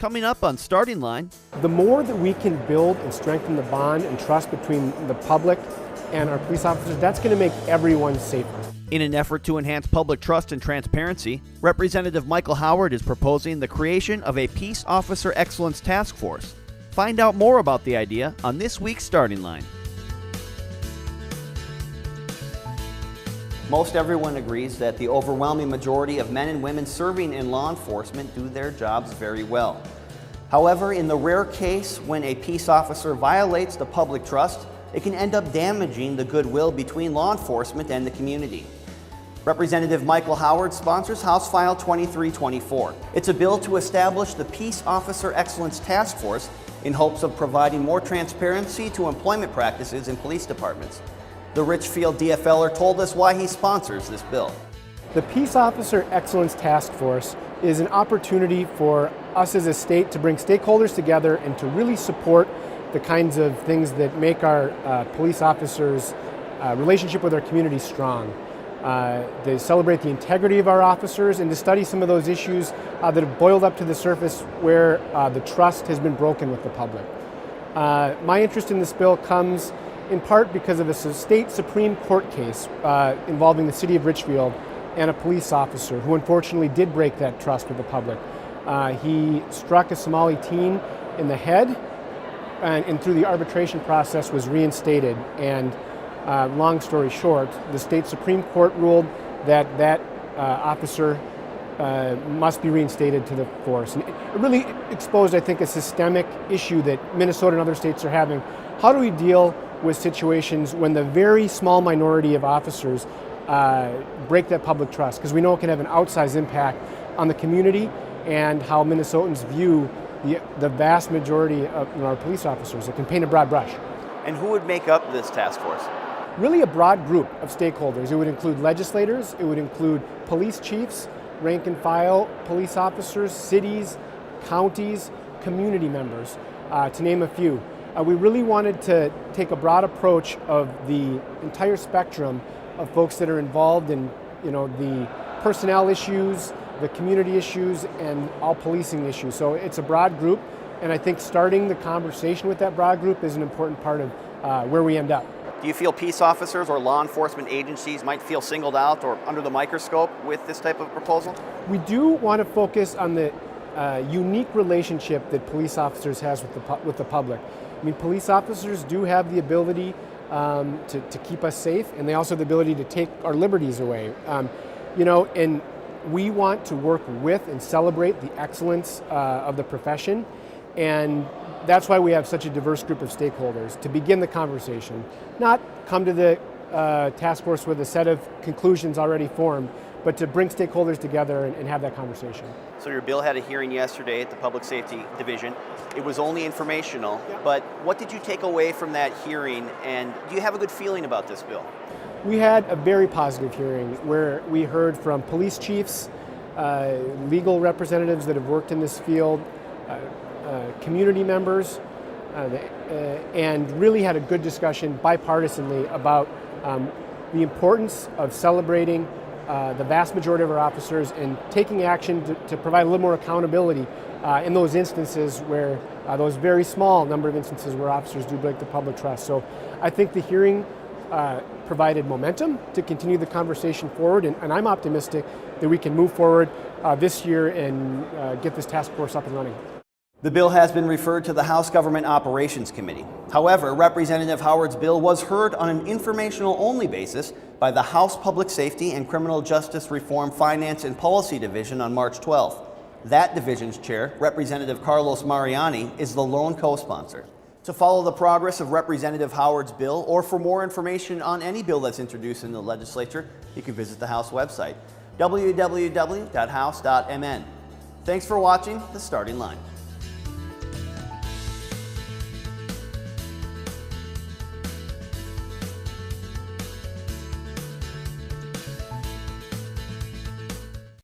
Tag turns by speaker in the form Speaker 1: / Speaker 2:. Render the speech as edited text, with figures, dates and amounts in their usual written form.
Speaker 1: coming up on Starting Line.
Speaker 2: The more that we can build and strengthen the bond and trust between the public and our police officers, that's going to make everyone safer.
Speaker 1: In an effort to enhance public trust and transparency, Representative Michael Howard is proposing the creation of a Peace Officer Excellence Task Force. Find out more about the idea on this week's Starting Line. Most everyone agrees that the overwhelming majority of men and women serving in law enforcement do their jobs very well. However, in the rare case when a peace officer violates the public trust, it can end up damaging the goodwill between law enforcement and the community. Representative Michael Howard sponsors House File 2324. It's a bill to establish the Peace Officer Excellence Task Force in hopes of providing more transparency to employment practices in police departments. The Richfield DFLer told us why he sponsors this bill.
Speaker 2: The Peace Officer Excellence Task Force is an opportunity for us as a state to bring stakeholders together and to really support the kinds of things that make our police officers' relationship with our community strong. They celebrate the integrity of our officers and to study some of those issues that have boiled up to the surface where the trust has been broken with the public. My interest in this bill comes in part because of a state Supreme Court case involving the city of Richfield and a police officer who unfortunately did break that trust with the public. He struck a Somali teen in the head and through the arbitration process was reinstated. And long story short, the state Supreme Court ruled that officer must be reinstated to the force. And it really exposed, I think, a systemic issue that Minnesota and other states are having. How do we deal with situations when the very small minority of officers break that public trust? Because we know it can have an outsized impact on the community and how Minnesotans view the vast majority of our police officers. It can paint a broad brush.
Speaker 1: And who would make up this task force?
Speaker 2: Really a broad group of stakeholders. It would include legislators, it would include police chiefs, rank and file police officers, cities, counties, community members, to name a few. We really wanted to take a broad approach of the entire spectrum of folks that are involved in, the personnel issues, the community issues, and all policing issues. So it's a broad group, and I think starting the conversation with that broad group is an important part of where we end up.
Speaker 1: Do you feel peace officers or law enforcement agencies might feel singled out or under the microscope with this type of proposal?
Speaker 2: We do want to focus on the unique relationship that police officers has with the public. I mean, police officers do have the ability to keep us safe, and they also have the ability to take our liberties away. And we want to work with and celebrate the excellence of the profession, and that's why we have such a diverse group of stakeholders to begin the conversation. Not come to the task force with a set of conclusions already formed, but to bring stakeholders together and have that conversation.
Speaker 1: So your bill had a hearing yesterday at the Public Safety Division. It was only informational, but what did you take away from that hearing, and do you have a good feeling about this bill?
Speaker 2: We had a very positive hearing where we heard from police chiefs, legal representatives that have worked in this field, community members, and really had a good discussion bipartisanly about the importance of celebrating the vast majority of our officers and taking action to provide a little more accountability in those instances where those very small number of instances where officers do break the public trust. So I think the hearing provided momentum to continue the conversation forward, and I'm optimistic that we can move forward this year and get this task force up and running.
Speaker 1: The bill has been referred to the House Government Operations Committee. However, Representative Howard's bill was heard on an informational-only basis by the House Public Safety and Criminal Justice Reform Finance and Policy Division on March 12th. That division's chair, Representative Carlos Mariani, is the lone co-sponsor. To follow the progress of Representative Howard's bill, or for more information on any bill that's introduced in the legislature, you can visit the House website, www.house.mn. Thanks for watching The Starting Line.